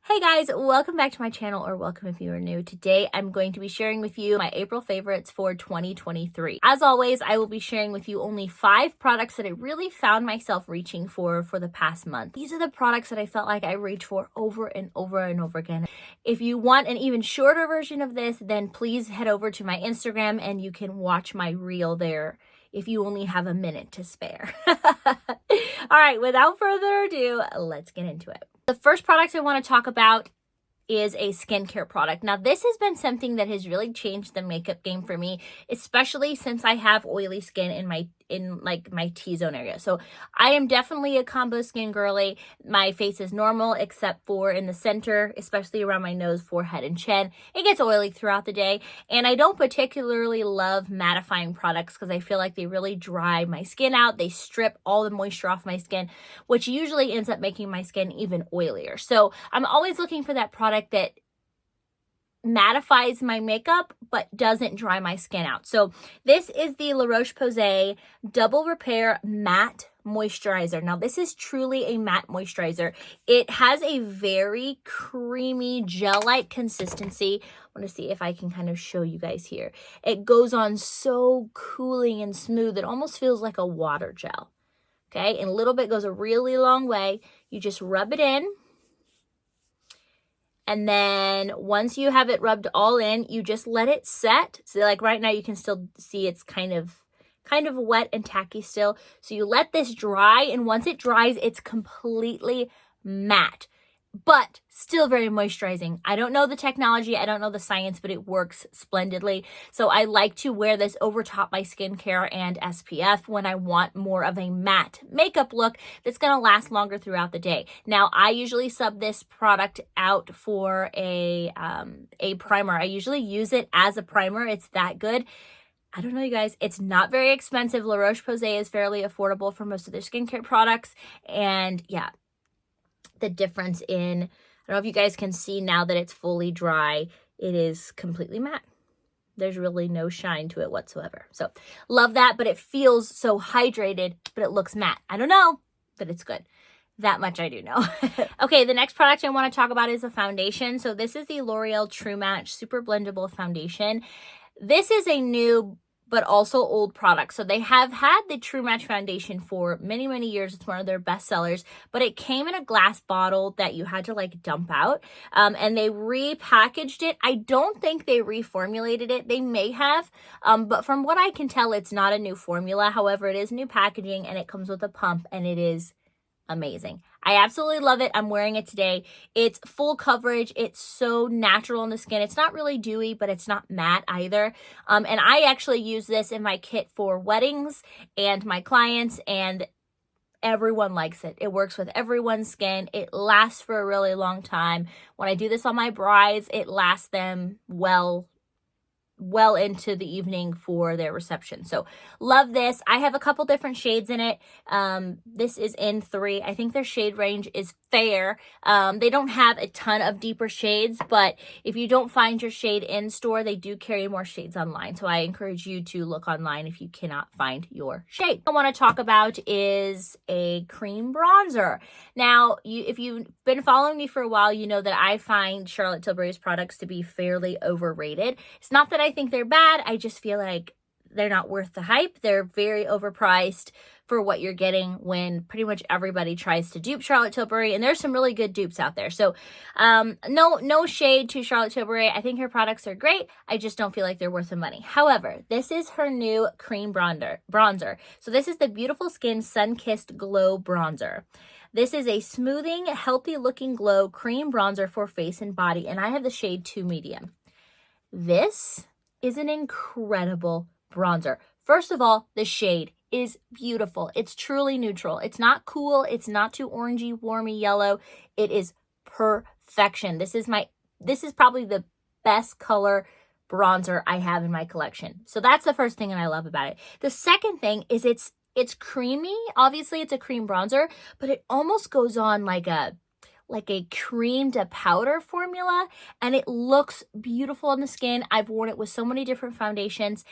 Hey guys, welcome back to my channel, or welcome if you are new. Today I'm going to be sharing with you my April favorites for 2023. As always, I will be sharing with you only 5 products that I really found myself reaching for the past month. These are the products that I felt like I reached for over and over and over again. If you want an even shorter version of this, then please head over to my Instagram and you can watch my reel there if you only have a minute to spare. All right, without further ado, let's get into it. The first product I want to talk about is a skincare product. Now, this has been something that has really changed the makeup game for me, especially since I have oily skin in my T-zone area. So I am definitely a combo skin girly. My face is normal except for in the center, especially around my nose, forehead, and chin. It gets oily throughout the day, and I don't particularly love mattifying products because I feel like they really dry my skin out. They strip all the moisture off my skin, which usually ends up making my skin even oilier. So I'm always looking for that product that mattifies my makeup but doesn't dry my skin out. So this is the LaRoche Posay Double Repair Matte Moisturizer. Now, this is truly a matte moisturizer. It has a very creamy gel-like consistency. I want to see if I can kind of show you guys here. It goes on so cooling and smooth. It almost feels like a water gel. Okay, and a little bit goes a really long way. You just rub it in. And then once you have it rubbed all in, you just let it set. So like right now you can still see it's kind of wet and tacky still. So you let this dry, and once it dries, it's completely matte, but still very moisturizing. I don't know the technology, I don't know the science, but it works splendidly. So I like to wear this over top my skincare and SPF when I want more of a matte makeup look that's gonna last longer throughout the day. Now, I usually sub this product out for a primer. I usually use it as a primer. It's that good. I don't know, you guys, it's not very expensive. La Roche-Posay is fairly affordable for most of their skincare products. And yeah, the difference in, I don't know if you guys can see now that it's fully dry, it is completely matte. There's really no shine to it whatsoever. So love that, but it feels so hydrated, but it looks matte. I don't know, but it's good. That much I do know. Okay, the next product I want to talk about is a foundation. So this is the L'Oreal True Match Super Blendable Foundation. This is a new but also old product. So they have had the True Match foundation for many, many years. It's one of their best sellers, but it came in a glass bottle that you had to like dump out. And they repackaged it. I don't think they reformulated it. They may have, but from what I can tell, it's not a new formula. However, it is new packaging and it comes with a pump, and it is amazing. I absolutely love it. I'm wearing it today. It's full coverage. It's so natural in the skin. It's not really dewy, but it's not matte either. And I actually use this in my kit for weddings and my clients, and everyone likes it. It works with everyone's skin. It lasts for a really long time. When I do this on my brides, it lasts them well into the evening for their reception. So love this. I have a couple different shades in it. This is in 3. I think their shade range is fair. They don't have a ton of deeper shades, but if you don't find your shade in store, they do carry more shades online. So I encourage you to look online if you cannot find your shade. What I want to talk about is a cream bronzer. Now, if you've been following me for a while, you know that I find Charlotte Tilbury's products to be fairly overrated. It's not that I think they're bad. I just feel like they're not worth the hype. They're very overpriced for what you're getting when pretty much everybody tries to dupe Charlotte Tilbury, and there's some really good dupes out there. So no shade to Charlotte Tilbury. I think her products are great. I just don't feel like they're worth the money. However, this is her new cream bronzer. So this is the Beautiful Skin Sun-Kissed Glow Bronzer. This is a smoothing, healthy looking glow cream bronzer for face and body, and I have the shade 2 medium. This is an incredible bronzer. First of all, the shade is beautiful. It's truly neutral. It's not cool. It's not too orangey, warmy yellow. It is perfection. This is probably the best color bronzer I have in my collection. So that's the first thing that I love about it. The second thing is it's creamy. Obviously, it's a cream bronzer, but it almost goes on like a cream to powder formula, and it looks beautiful on the skin. I've worn it with so many different foundations,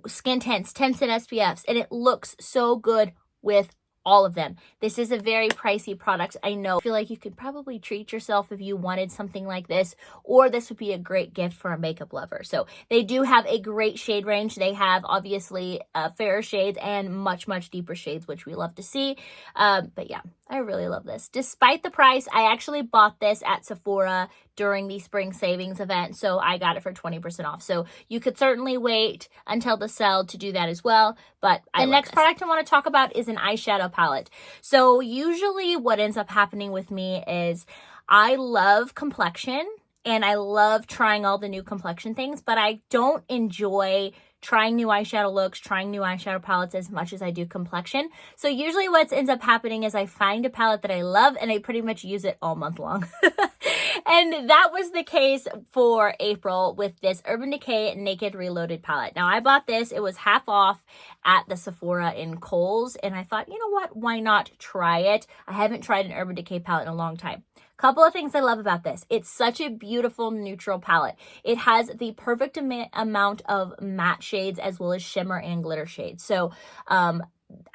skin tints and SPFs, and it looks so good with all of them. This is a very pricey product. I know. I feel like you could probably treat yourself if you wanted something like this, or this would be a great gift for a makeup lover. So they do have a great shade range. They have obviously fairer shades and much, much deeper shades, which we love to see. But yeah, I really love this. Despite the price, I actually bought this at Sephora during the spring savings event, so I got it for 20% off. So you could certainly wait until the sale to do that as well. But the next product I want to talk about is an eyeshadow palette. So usually what ends up happening with me is I love complexion and I love trying all the new complexion things, but I don't enjoy trying new eyeshadow looks, trying new eyeshadow palettes as much as I do complexion. So usually what ends up happening is I find a palette that I love and I pretty much use it all month long. And that was the case for April with this Urban Decay Naked Reloaded palette. Now I bought this, it was half off at the Sephora in Kohl's, and I thought, you know what, why not try it? I haven't tried an Urban Decay palette in a long time. Couple of things I love about this. It's such a beautiful neutral palette. It has the perfect amount of matte shades as well as shimmer and glitter shades. So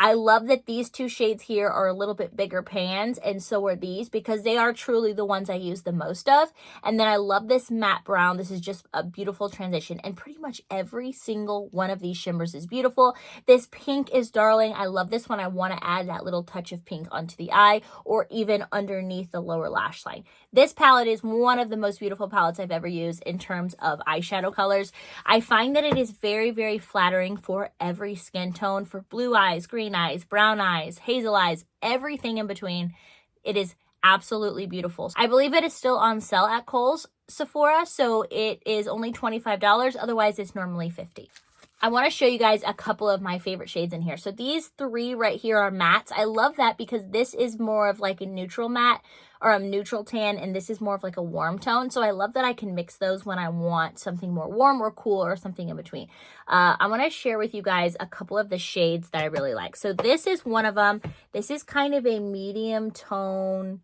I love that these two shades here are a little bit bigger pans, and so are these, because they are truly the ones I use the most of. And then I love this matte brown. This is just a beautiful transition, and pretty much every single one of these shimmers is beautiful. This pink is darling. I love this one. I want to add that little touch of pink onto the eye or even underneath the lower lash line. This palette is one of the most beautiful palettes I've ever used in terms of eyeshadow colors. I find that it is very, very flattering for every skin tone, for blue eyes, green eyes, brown eyes, hazel eyes, everything in between. It is absolutely beautiful. I believe it is still on sale at Kohl's Sephora, so it is only $25. Otherwise, it's normally $50. I want to show you guys a couple of my favorite shades in here. So these three right here are mattes. I love that because this is more of like a neutral matte or a neutral tan, and this is more of like a warm tone. So I love that I can mix those when I want something more warm or cool or something in between. I want to share with you guys a couple of the shades that I really like. So this is one of them. This is kind of a medium tone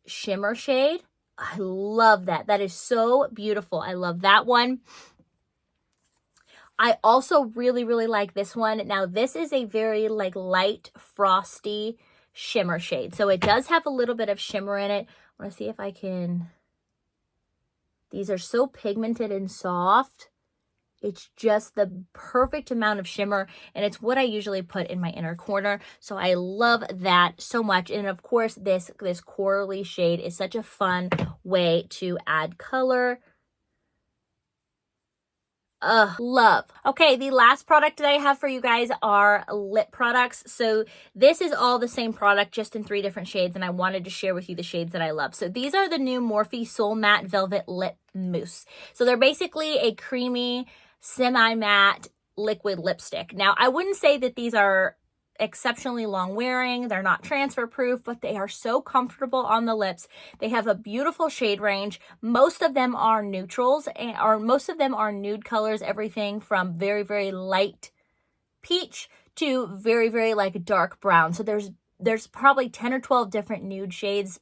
shimmer shade. I love that. That is so beautiful. I love that one. I also really, really like this one. Now, this is a very like light, frosty shimmer shade. So it does have a little bit of shimmer in it. I want to see if I can... These are so pigmented and soft. It's just the perfect amount of shimmer, and it's what I usually put in my inner corner. So I love that so much. And of course, this corally shade is such a fun way to add color. Love. Okay, the last product that I have for you guys are lip products. So this is all the same product, just in 3 different shades, and I wanted to share with you the shades that I love. So these are the new Morphe SoulMatte Velvet Lip Mousse. So they're basically a creamy, semi-matte liquid lipstick. Now, I wouldn't say that these are exceptionally long wearing. They're not transfer proof, but they are so comfortable on the lips. They have a beautiful shade range. Most of them are neutrals, or most of them are nude colors, everything from very, very light peach to very, very like dark brown. So there's probably 10 or 12 different nude shades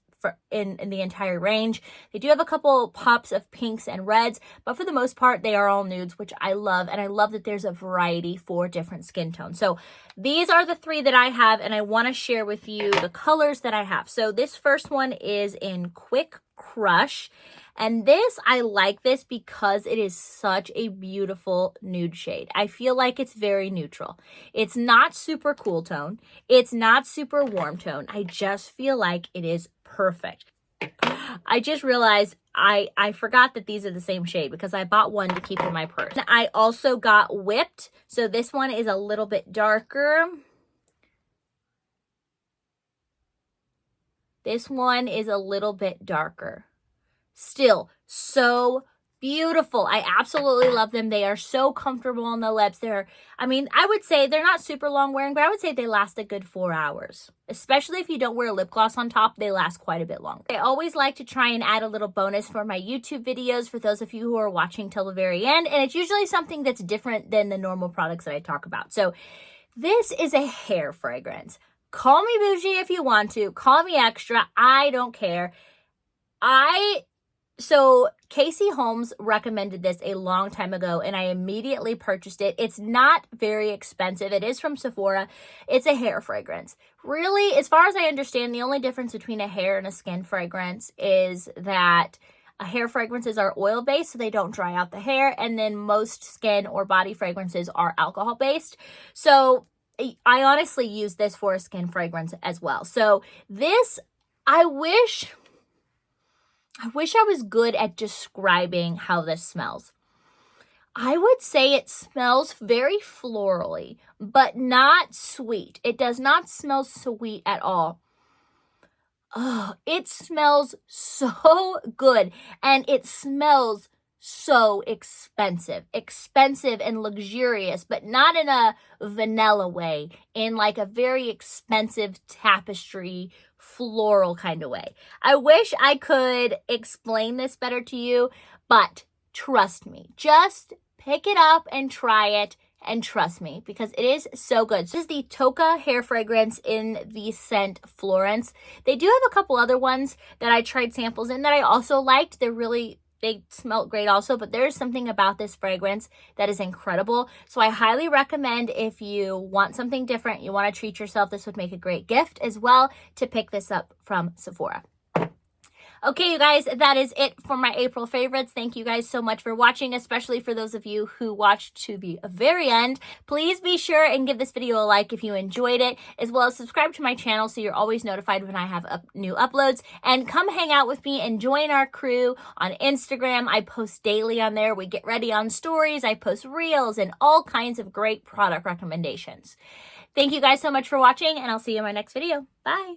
in the entire range. They do have a couple pops of pinks and reds, but for the most part, they are all nudes, which I love. And I love that there's a variety for different skin tones. So these are the 3 that I have, and I want to share with you the colors that I have. So this first one is in Quick Crush. And this, I like this because it is such a beautiful nude shade. I feel like it's very neutral. It's not super cool tone. It's not super warm tone. I just feel like it is perfect. I just realized I forgot that these are the same shade because I bought one to keep in my purse. I also got Whipped. So this one is a little bit darker. This one is a little bit darker. Still so beautiful. I absolutely love them. They are so comfortable on the lips. I would say they're not super long wearing, but I would say they last a good 4 hours. Especially if you don't wear lip gloss on top, they last quite a bit longer. I always like to try and add a little bonus for my YouTube videos for those of you who are watching till the very end. And it's usually something that's different than the normal products that I talk about. So this is a hair fragrance. Call me bougie if you want to. Call me extra. I don't care. I So Casey Holmes recommended this a long time ago, and I immediately purchased it. It's not very expensive. It is from Sephora. It's a hair fragrance. Really, as far as I understand, the only difference between a hair and a skin fragrance is that hair fragrances are oil-based, so they don't dry out the hair, and then most skin or body fragrances are alcohol-based. So I honestly use this for a skin fragrance as well. So this, I wish I was good at describing how this smells. I would say it smells very florally, but not sweet. It does not smell sweet at all. Oh, it smells so good, and it smells so expensive and luxurious, but not in a vanilla way, in like a very expensive tapestry floral kind of way. I wish I could explain this better to you, but trust me, just pick it up and try it. And trust me, because it is so good. This is the Tocca hair fragrance in the scent Florence. They do have a couple other ones that I tried samples in that I also liked. They smelled great also, but there's something about this fragrance that is incredible. So I highly recommend, if you want something different, you want to treat yourself, this would make a great gift as well, to pick this up from Sephora. Okay, you guys, that is it for my April favorites. Thank you guys so much for watching, especially for those of you who watched to the very end. Please be sure and give this video a like if you enjoyed it, as well as subscribe to my channel so you're always notified when I have new uploads. And come hang out with me and join our crew on Instagram. I post daily on there. We get ready on stories. I post reels and all kinds of great product recommendations. Thank you guys so much for watching, and I'll see you in my next video. Bye.